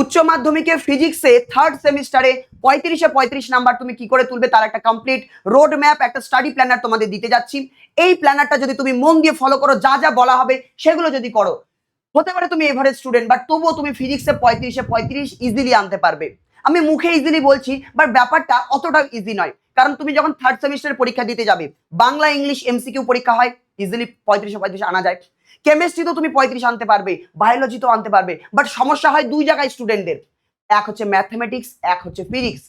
উচ্চ মাধ্যমিকে ফিজিক্সে থার্ড সেমিস্টারে 35 নাম্বার তুমি কি করে তুলবে তার একটা কমপ্লিট রোড ম্যাপ, একটা স্টাডি প্ল্যানার তোমাদের দিতে যাচ্ছি। এই প্ল্যানারটা যদি তুমি মন দিয়ে ফলো করো, যা যা বলা হবে সেগুলো যদি করো, হতে পারে তুমি এভারেজ স্টুডেন্ট, বাট তবুও তুমি ফিজিক্সে 35 ইজিলি আনতে পারবে। আমি মুখে ইজিলি বলছি, বাট ব্যাপারটা অতটা ইজি নয়। কারণ তুমি যখন থার্ড সেমিস্টারের পরীক্ষা দিতে যাবে, বাংলা ইংলিশ এমসিকিউ পরীক্ষা হয়, ইজিলি 35 আনা যায়। কেমিস্ট্রি তো তুমি 35 আনতে পারবে, বায়োলজি তো আনতে পারবে, বাট সমস্যা হয় দুই জায়গায় স্টুডেন্টদের, এক হচ্ছে ম্যাথমেটিক্স, এক হচ্ছে ফিজিক্স।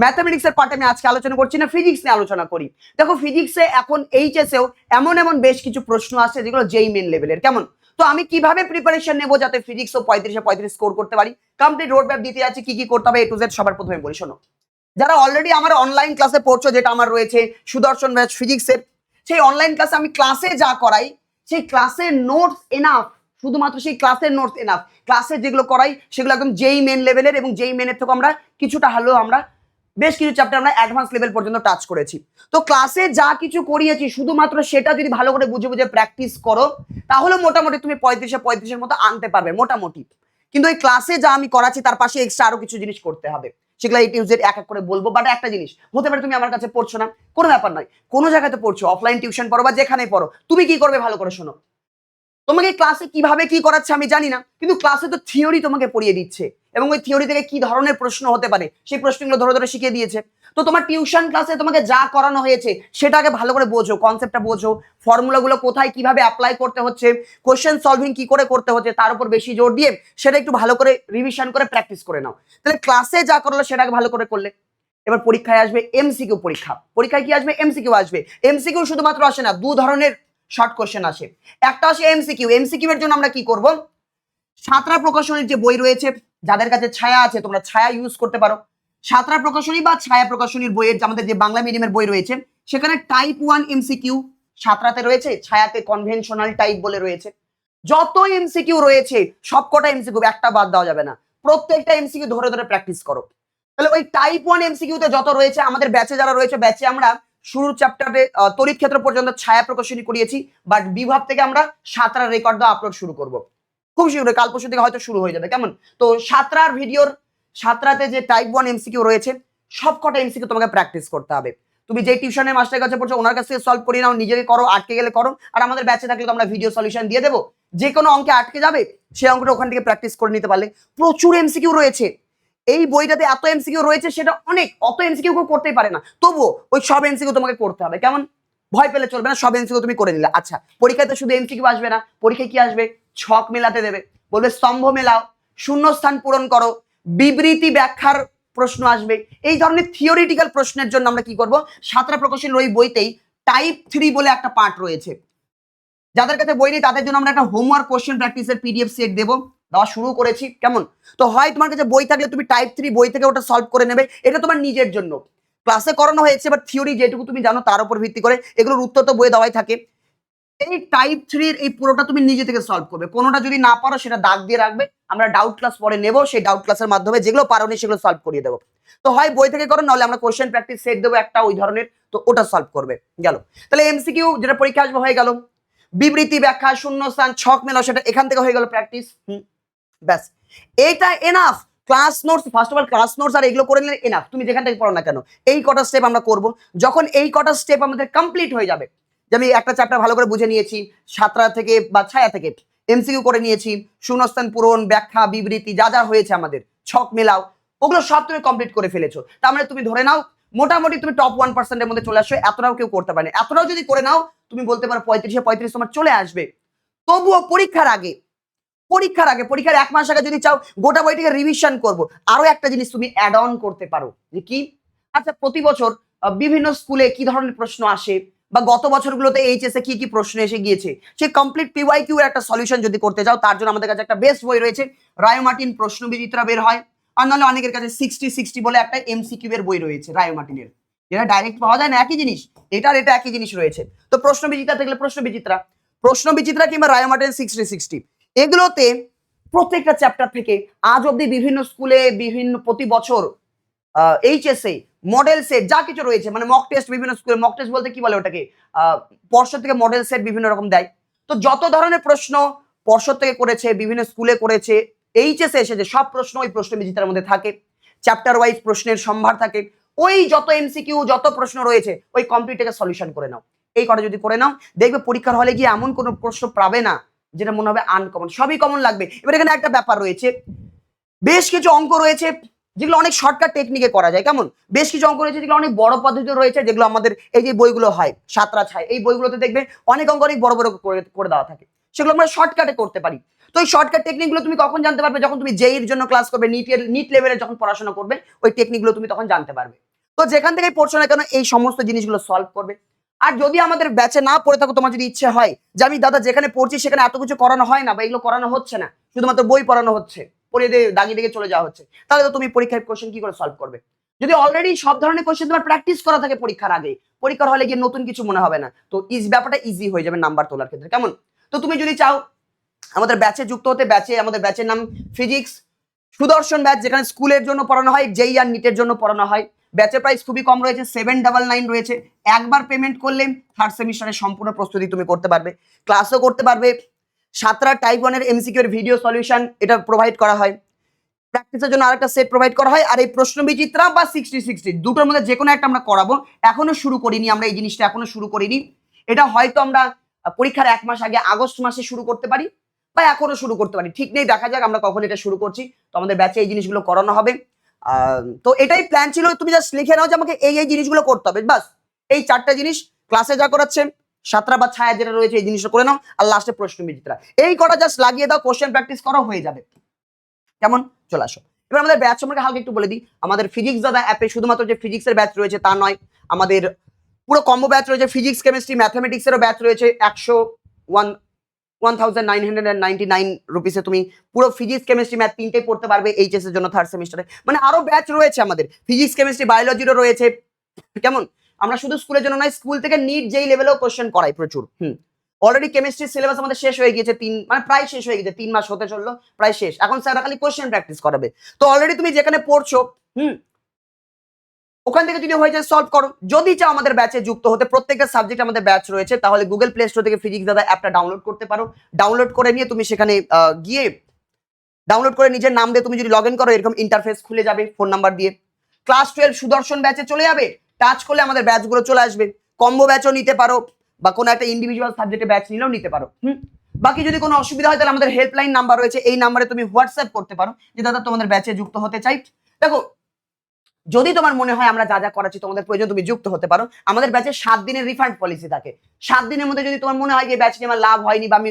ম্যাথমেটিক্সের পার্ট আমি আজকে আলোচনা করছি না, ফিজিক্স নিয়ে আলোচনা করি। দেখো ফিজিক্সে এখন এইচএসেও এমন বেশ কিছু প্রশ্ন আসছে যেগুলো যেই মেন লেভেলের। কেমন? তো আমি কিভাবে প্রিপারেশন নেবো যাতে ফিজিক্সও 35 স্কোর করতে পারি, কমপ্লিট রোড ম্যাপ দিতে যাচ্ছি, কি কি করতে হবে এ টু জেড। সবার প্রথমে বলি, শোনো, যারা অলরেডি আমার অনলাইন ক্লাসে পড়ছো, যেটা আমার রয়েছে সুদর্শন ব্যাচ ফিজিক্সের, সেই অনলাইন ক্লাসে আমি ক্লাসে যা করাই সেই ক্লাসের নোটস এনাফ, শুধুমাত্র সেই ক্লাসের নোটস এনাফ। ক্লাসে যেগুলো করাই সেগুলো একদম যেই মেন লেভেলের, এবং যেই মেনের থেকে আমরা কিছুটা হলেও আমরা বেশ কিছু চ্যাপ্টার আমরা অ্যাডভান্স লেভেল পর্যন্ত টাচ করেছি। তো ক্লাসে যা কিছু করিয়েছি শুধুমাত্র সেটা যদি ভালো করে বুঝে বুঝে প্র্যাকটিস করো, তাহলে মোটামুটি তুমি 35-এর মতো আনতে পারবে মোটামুটি। কিন্তু এই ক্লাসে যা আমি করাচ্ছি তার পাশে এক্সট্রা আরো কিছু জিনিস করতে হবে, সেগুলো এই টিউজের এক এক করে বলবো। বাট একটা জিনিস, হতে পারে তুমি আমার কাছে পড়ছো না, কোনো ব্যাপার নয়, কোনো জায়গাতে পড়ছো, অফলাইন টিউশন পড়ো বা যেখানে পড়ো, তুমি কি করবে ভালো করে শোনো। তোমাকে ক্লাসে কিভাবে কি করাচ্ছে আমি জানি না, কিন্তু ক্লাসে তো থিওরি তোমাকে পড়িয়ে দিচ্ছে, এবং ওই থিওরি থেকে কি ধরনের প্রশ্ন হতে পারে সেই প্রশ্নগুলো ধরে ধরে শিখিয়ে দিয়েছে। তো তোমার টিউশন ক্লাসে তোমাকে যা করানো হয়েছে সেটাকে ভালো করে বোঝো, কনসেপ্টটা বোঝো, ফর্মুলাগুলো কোথায় কিভাবে অ্যাপ্লাই করতে হচ্ছে, কোশ্চেন সলভিং কি করে করতে হচ্ছে তার উপর বেশি জোর দিয়ে সেটা একটু ভালো করে রিভিশন করে প্র্যাকটিস করে নাও। তাহলে ক্লাসে যা করলো সেটাকে ভালো করে করলে। এবার পরীক্ষায় আসবে এমসিকিউ পরীক্ষা, পরীক্ষায় কি আসবে? এমসিকিউ আসবে। এমসিকিউ শুধুমাত্র আসে না, দু ধরনের শর্ট কোশ্চেন আসে। একটা আসে এমসিকিউ, এমসিকিউ এর জন্য আমরা কি করব, সাঁতরা প্রকাশনীর যে বই রয়েছে, যাদের কাছে ছায়া আছে তোমরা ছায়া ইউজ করতে পারো। সাঁতরা প্রকাশনী বা ছায়া প্রকাশনীর বইয়ের আমাদের যে বাংলা মিডিয়ামের বই রয়েছে, সেখানে টাইপ 1 এমসিকিউ সাঁতরাতে রয়েছে, ছায়াতে কনভেনশনাল টাইপ বলে রয়েছে। যত এমসিকিউ রয়েছে সবকটা এমসিকিউ, একটা বাদ দেওয়া যাবে না, প্রত্যেকটা এমসিকিউ ধরে ধরে প্র্যাকটিস করো। তাহলে ওই টাইপ 1 এমসিকিউতে যত রয়েছে, আমাদের ব্যাচে যারা রয়েছে, ব্যাচে আমরা শুরুর চ্যাপ্টারে তড়িৎ ক্ষেত্র পর্যন্ত ছায়া প্রকাশনী করিয়েছি, বাট বিভাগ থেকে আমরা সাঁতরা রেকর্ড দেওয়া আপলোড শুরু করব খুব শীঘ্রই, কাল পরশু থেকে হয়তো শুরু হয়ে যাবে। কেমন? তো সাঁতরার ভিডিওর, সাঁতরাতে যে টাইপ 1 এমসিকিউ রয়েছে সবকটা এমসিকিউ তোমাকে প্র্যাকটিস করতে হবে। তুমি যে টিউশনের মাস্টারের কাছে পড়ছো ওনার কাছে সলভ করিয়ে নাও, নিজেকে করো, আটকে গেলে করো, আর আমাদের ব্যাচে থাকলে তো আমরা ভিডিও সলিউশন দিয়ে দেবো। যে কোনো অঙ্কে আটকে যাবে সেই অঙ্কটা ওখান থেকে প্র্যাকটিস করে নিতে পারলে। প্রচুর এমসিকিউ রয়েছে এই বইটাতে, এত এমসিকিউ রয়েছে, সেটা অনেক, অত এমসিকিউ কেউ করতেই পারে না, তবুও ওই সব এমসিকিউ তোমাকে করতে হবে। কেমন? ভয় পেলে চলবে না, সব এমসিকিউ তুমি করে নিলে। আচ্ছা, পরীক্ষাতে শুধু এমসিকিউ আসবে না, পরীক্ষায় কি আসবে? ছক মেলাতে দেবে, বলবে স্তম্ভ মেলাও, শূন্যস্থান পূরণ করো, বিবৃতি ব্যাখ্যার প্রশ্ন আসবে। এই ধরনের থিওরিটিক্যাল প্রশ্নের জন্য আমরা কি করব, সাঁতরা প্রকাশনের ওই বইতেই টাইপ 3 বলে একটা পার্ট রয়েছে। যাদের কাছে বই নেই তাদের জন্য আমরা একটা হোমওয়ার্ক কোশ্চেন প্র্যাকটিসের পিডিএফ সেট দেবো, দেওয়া শুরু করেছি। কেমন? তো হয় তোমার কাছে বই থাকলে তুমি টাইপ 3 বই থেকে ওটা সলভ করে নেবে, এটা তোমার নিজের জন্য। ক্লাসে করানো হয়েছে, বাট থিওরি যেটুকু তুমি জানো তার উপর ভিত্তি করে এগুলোর উত্তর তো বইয়ে দেওয়াই থাকে। এই টাইপ 3 এই পুরোটা তুমি নিজে থেকে সলভ করবে, কোনোটা যদি না পারো সেটা দাগ দিয়ে রাখবে, আমরা ডাউট ক্লাস পরে নেব, সেই ডাউট ক্লাসের মাধ্যমে যেগুলো পারোনি সেগুলো সলভ করিয়ে দেবো। তো হয় বই থেকে করো, নাহলে আমরা কোশ্চেন প্র্যাকটিস সেট দেবো একটা ওই ধরনের, তো ওটা সলভ করবে। গেল। তাহলে এমসিকিউ যেটা পরীক্ষা আসবে হয়ে গেল, বিবৃতি ব্যাখ্যা, শূন্যস্থান, ছক মেলা, সেটা এখান থেকে হয়ে গেল প্র্যাকটিস। ব্যাস, এটা enough. Class notes, first of all class notes আর এগুলো করে নিলে এনাফ, তুমি যেখান থেকে পড়ো না কেন। এই কটা স্টেপ আমরা করব, যখন এই কটা স্টেপ আমাদের কমপ্লিট হয়ে যাবে, যে আমি একটা চ্যাপ্টার ভালো করে বুঝে নিয়েছি, সাঁতরা থেকে বা ছায়া থেকে এমসিকিউ করে নিয়েছি, শূন্যস্থান পূরণ, ব্যাখ্যা, বিবৃতি যা যা হয়েছে আমাদের, ছক মেলাও, ওগুলো সব তুমি কমপ্লিট করে ফেলেছো, তার মানে তুমি ধরে নাও মোটামুটি তুমি টপ 1%-এর মধ্যে চলে আসছো। এতটাও কেউ করতে পারে না, এতটাও যদি করে নাও তুমি বলতে পারো 35 তোমার চলে আসবে। তবুও পরীক্ষার আগে, পরীক্ষার 1 মাস আগে যদি চাও গোটা বইটিকে রিভিশন করব, আরো একটা জিনিস তুমি অ্যাড অন করতে পারো, যে কি? আচ্ছা, প্রতি বছর বিভিন্ন স্কুলে কি ধরনের প্রশ্ন আসে, বা গত বছরগুলোতে এইচএসএ কি কি প্রশ্ন এসে গিয়েছে, সেই কমপ্লিট পিওয়াইকিউ এর একটা সলিউশন যদি করতে যাও, তার জন্য আমাদের কাছে একটা বেস্ট বই রয়েছে, রায় মার্টিন প্রশ্ন বিচিত্রা বের হয়। আর নাহলে অনেকের কাছে 60 বলে একটা এমসিকিউ এর বই রয়েছে রায় মার্টিনের, যেটা ডাইরেক্ট পাওয়া যায় না, একই জিনিস, এটার এটা একই জিনিস রয়েছে। তো প্রশ্ন বিচিত্রা থাকলে প্রশ্ন বিচিত্রা কিংবা রায় মার্টিন 60 এগুলোতে প্রত্যেকটা চ্যাপ্টার থেকে আজ অব্দি বিভিন্ন স্কুলে বিভিন্ন প্রতি বছর এইচএসএ মডেল সেট যা কিছু রয়েছে, মানে মক টেস্ট, বিভিন্ন স্কুলে মক টেস্ট বলতে কি বলে ওটাকে, পর্ষদ থেকে মডেল সেট বিভিন্ন রকম দেয়। তো যত ধরনের প্রশ্ন পর্ষদ থেকে করেছে, বিভিন্ন স্কুলে করেছে, এইচএসে এসে যে সব প্রশ্ন ওই প্রশ্ন বিচিত্রার মধ্যে থাকে, চ্যাপ্টার ওয়াইজ প্রশ্নের সম্ভার থাকে, ওই যত এমসিকিউ যত প্রশ্ন রয়েছে ওই কমপ্লিট থেকে সলিউশন করে নাও। এই কটা যদি করে নাও দেখবে পরীক্ষার হলে গিয়ে এমন কোনো প্রশ্ন পাবে না যেটা মনে হবে আনকমন, সবই কমন লাগবে। এবার এখানে একটা ব্যাপার রয়েছে, বেশ কিছু অঙ্ক রয়েছে যেগুলো অনেক শর্টকাট টেকনিকে করা যায়, কেমন বেশ কিছু অঙ্ক রয়েছে যেগুলো অনেক বড় পদ্ধতি রয়েছে, যেগুলো আমাদের এই যে বইগুলো হয় সাতরা ছায়, এই বইগুলোতে দেখবে অনেক অঙ্ক অনেক বড় বড় করে দেওয়া থাকে, সেগুলো আমরা শর্টকাটে করতে পারি। তো এই শর্টকাট টেকনিকগুলো তুমি কখন জানতে পারবে? যখন তুমি জেইর জন্য ক্লাস করবে, নিট লেভেলে যখন পড়াশোনা করবে, ওই টেকনিকগুলো তুমি তখন জানতে পারবে। তো যেখান থেকে পড়ছো না কেন এই সমস্ত জিনিসগুলো সলভ করবে। আর যদি আমাদের ব্যাচে না পড়ে থাকো, তোমার যদি ইচ্ছে হয় যে আমি দাদা যেখানে পড়ছি সেখানে এত কিছু করানো হয় না বা এগুলো করানো হচ্ছে না, শুধুমাত্র বই পড়ানো হচ্ছে, পড়ে দিয়ে দাগিয়ে দিকে চলে যাওয়া হচ্ছে, তাহলে তো তুমি পরীক্ষার কোশ্চেন কি করে সলভ করবে? যদি অলরেডি সব ধরনের কোশ্চেন তোমার প্র্যাকটিস করা থাকে পরীক্ষার আগে, পরীক্ষার হলে গিয়ে নতুন কিছু মনে হবে না, তো ব্যাপারটা ইজি হয়ে যাবে নাম্বার তোলার ক্ষেত্রে, কেমন? তো তুমি যদি চাও আমাদের ব্যাচে যুক্ত হতে, আমাদের ব্যাচের নাম ফিজিক্স সুদর্শন ব্যাচ, যেখানে স্কুলের জন্য পড়ানো হয়, জেই আর নিটের জন্য পড়ানো হয়। ব্যাচের প্রাইস খুবই কম রয়েছে, 799 রয়েছে। একবার পেমেন্ট করলে থার্ড সেমিস্টারের সম্পূর্ণ প্রস্তুতি তুমি করতে পারবে, ক্লাসও করতে পারবে। সাতরা টাইপ 1 এর এমসিকিউ এর ভিডিও সলিউশন এটা প্রোভাইড করা হয়, প্র্যাকটিসের জন্য আরেকটা সেট প্রোভাইড করা হয়, আর এই প্রশ্ন বিচিত্রা বা 60-60 দুটোর মধ্যে যে কোনো একটা আমরা করাবো। এখনো শুরু করিনি আমরা এই জিনিসটা, এখনো শুরু করিনি। এটা হয়তো আমরা পরীক্ষার 1 মাস আগে আগস্ট মাসে শুরু করতে পারি বা এখনো শুরু করতে পারি, ঠিক নেই, দেখা যাক আমরা কখন এটা শুরু করছি। তো আমাদের ব্যাচে এই জিনিসগুলো করানো হবে। তো এটাই প্ল্যান ছিল, তুমি জাস্ট লিখে নাও যে আমাকে এই এই জিনিসগুলো করতে হবে, বাস এই 4টা জিনিস ক্লাসে যা করাচ্ছে, সাতরা বা ছায়া যেটা রয়েছে এই জিনিসটা করে নাও, আর লাস্টে প্রশ্ন বিচিত্রা, এই কটা জাস্ট লাগিয়ে দাও, কোশ্চেন প্র্যাকটিস করো, হয়ে যাবে, কেমন? চলে আসো। এবার আমাদের ব্যাচ সম্পর্কে হালকা একটু বলে দিই। আমাদের ফিজিক্স দাদা অ্যাপে শুধুমাত্র যে ফিজিক্সের ব্যাচ রয়েছে তা নয়, আমাদের পুরো কম্বো ব্যাচ রয়েছে, ফিজিক্স কেমিস্ট্রি ম্যাথমেটিক্সেরও ব্যাচ রয়েছে। 1999 রুপিসে তুমি পুরো ফিজিক্স কেমিস্ট্রি ম্যাথ তিনটেই পড়তে পারবে এইচএস এর জন্য থার্ড সেমিস্টারে। মানে আরো ব্যাচ রয়েছে আমাদের, ফিজিক্স কেমিস্ট্রি বায়োলজিরও রয়েছে, কেমন? আমরা শুধু স্কুলের জন্য নয়, স্কুল থেকে নিট যেই লেভেলেও কোশ্চেন করাই প্রচুর। অলরেডি কেমিস্ট্রি সিলেবাস আমাদের শেষ হয়ে গিয়েছে, মানে প্রায় শেষ হয়ে গেছে, 3 মাস হতে চললো, প্রায় শেষ। এখন স্যার খালি কোশ্চেন প্র্যাকটিস করাবে। তো অলরেডি তুমি যেখানে পড়ছো ওখান থেকে যদি হয়ে যায় সলভ করো। যদি চাও আমাদের ব্যাচে যুক্ত হতে, প্রত্যেকটা সাবজেক্ট আমাদের ব্যাচ রয়েছে, তাহলে গুগল প্লে স্টোর থেকে ফিজিক্স দাদা অ্যাপটা ডাউনলোড করতে পারো। ডাউনলোড করে নিয়ে তুমি সেখানে গিয়ে ডাউনলোড করে নিজের নাম দিয়ে তুমি যদি লগ ইন করো, এরকম ইন্টারফেস খুলে যাবে ফোন নাম্বার দিয়ে। ক্লাস 12 সুদর্শন ব্যাচে চলে যাবে, টাচ করলে আমাদের ব্যাচগুলো চলে আসবে। কম্বো ব্যাচও নিতে পারো বা কোনো একটা ইন্ডিভিজুয়াল সাবজেক্টে ব্যাচ নিলেও নিতে পারো। বাকি যদি কোনো অসুবিধা হয় তাহলে আমাদের হেল্পলাইন নাম্বার রয়েছে, এই নাম্বারে তুমি হোয়াটসঅ্যাপ করতে পারো যে দাদা তোমাদের ব্যাচে যুক্ত হতে চাই। দেখো, যদি তোমার মনে হয় আমরা যা যা করাচ্ছি তোমাদের প্রয়োজন, তুমি যুক্ত হতে পারো। আমাদের ব্যাচে 7 দিনের রিফান্ড পলিসি থাকে। 7 দিনের মধ্যে যদি তোমার মনে হয় যে ব্যাচ নিয়ে আমার লাভ হয়নি বা আমি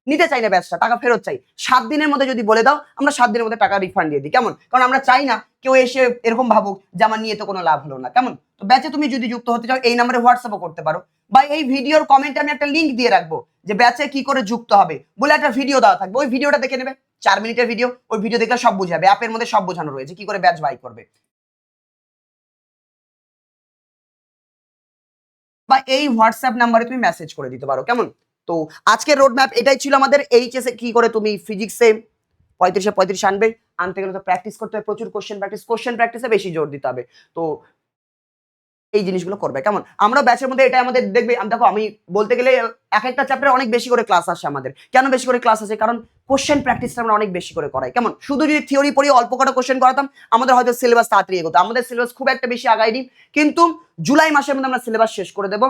নিতে চাই না ব্যাচটা, টাকা ফেরত চাই, 7 দিনের মধ্যে যদি বলে দাও, আমরা 7 দিনের মধ্যে টাকা রিফান্ড দিয়ে দিই, কেমন? কারণ আমরা চাই না কেউ এসে এরকম ভাবুক যে আমার নিয়ে তো কোনো লাভ হলো না, কেমন? তো ব্যাচে তুমি যদি যুক্ত হতে চাও এই নাম্বারে হোয়াটসঅ্যাপও করতে পারো, বা এই ভিডিওর কমেন্টে আমি একটা লিংক দিয়ে রাখবো যে ব্যাচে কি করে যুক্ত হবে বলে একটা ভিডিও দেওয়া থাকবে, ওই ভিডিওটা দেখে নেবে, 4 মিনিটের ভিডিও, ওই ভিডিও দেখলে সব বুঝাবে, অ্যাপের মধ্যে সব বোঝানো রয়েছে কি করে ব্যাচ বাই করবে। বা এই হোয়াটসঅ্যাপ নাম্বারে তুমি মেসেজ করে দিতে পারো, কেমন? তো আজকের রোড ম্যাপ এটাই ছিল আমাদের। এইচএসে কি করে তুমি ফিজিক্সে 35-35 আনবে, আনতে গেলে তো প্র্যাকটিস করতে হবে, প্রচুর কোশ্চেন প্র্যাকটিসে বেশি জোর দিতে হবে। তো এই জিনিসগুলো করবে, কেমন? আমরা ব্যাচের মধ্যে এটা আমাদের দেখবে, দেখো আমি বলতে গেলে এক একটা চ্যাপ্টারে অনেক বেশি করে ক্লাস আসে আমাদের। কেন বেশি করে ক্লাস আসে? কারণ কোশ্চেন প্র্যাকটিসটা আমরা অনেক বেশি করে করাই, কেমন? শুধু যদি থিওরি পড়ি অল্প কটা কোশ্চেন করাতাম, আমাদের হয়তো সিলেবাস তাড়াতাড়ি এগোতো। আমাদের সিলেবাস খুব একটা বেশি আগায়নি, কিন্তু জুলাই মাসের মধ্যে আমরা সিলেবাস শেষ করে দেবো।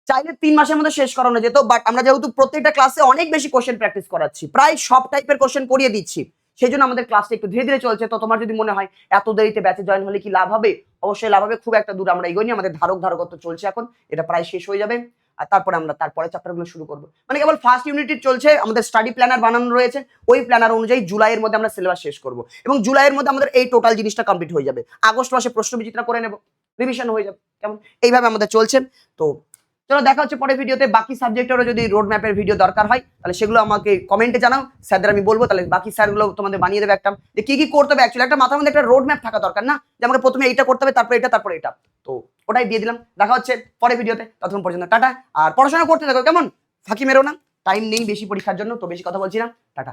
চাইলে 3 মাসের মধ্যে শেষ করানো যেত, বাট আমরা যেহেতু প্রত্যেকটা ক্লাসে অনেক বেশি কোশ্চেন প্র্যাকটিস করাচ্ছি, প্রায় সব টাইপের কোশ্চেন করিয়ে দিচ্ছি, সেই জন্য আমাদের ক্লাসটা একটু ধীরে ধীরে চলছে। তো তোমার যদি মনে হয় এত দেরিতে ব্যাচে জয়েন হলে কি লাভ হবে, অবশ্যই লাভ হবে। খুব একটা দূর আমরা এগোইনি, আমাদের ধারকত্ব চলছে, এখন এটা প্রায় শেষ হয়ে যাবে, আর তারপরে আমরা তারপরে চ্যাপ্টারগুলো শুরু করবো। মানে কেবল ফার্স্ট ইউনিট চলছে, আমাদের স্টাডি প্ল্যানার বানানো রয়েছে, ওই প্ল্যানার অনুযায়ী জুলাইয়ের মধ্যে আমরা সিলেবাস শেষ করবো, এবং জুলাইয়ের মধ্যে আমাদের এই টোটাল জিনিসটা কমপ্লিট হয়ে যাবে। আগস্ট মাসে প্রশ্ন বিচিত্রা করে নেব, রিভিশন হয়ে যাবে, কেমন? এইভাবে আমাদের চলছে। তো চলো দেখা হচ্ছে পরের ভিডিওতে। বাকি সাবজেক্টেরও যদি রোড ম্যাপের ভিডিও দরকার হয় তাহলে সেগুলো আমাকে কমেন্টে জানাও, স্যারদের আমি বলবো, তাহলে বাকি স্যারগুলো তোমাদের বানিয়ে দেবে একটা, যে কি কি করতে হবে। অ্যাকচুয়ালি একটা মাথার মধ্যে একটা রোড ম্যাপ থাকা দরকার না, যে আমাকে প্রথমে এইটা করতে হবে, তারপরে এটা, তারপরে এটা। তো ওটাই দিয়ে দিলাম, দেখা হচ্ছে পরের ভিডিওতে, ততক্ষণ পর্যন্ত টাটা। আর পড়াশোনা করতে থাকো, কেমন? ফাঁকি মেরো না, টাইম নেই বেশি পরীক্ষার জন্য, তো বেশি কথা বলছি না, টাটা।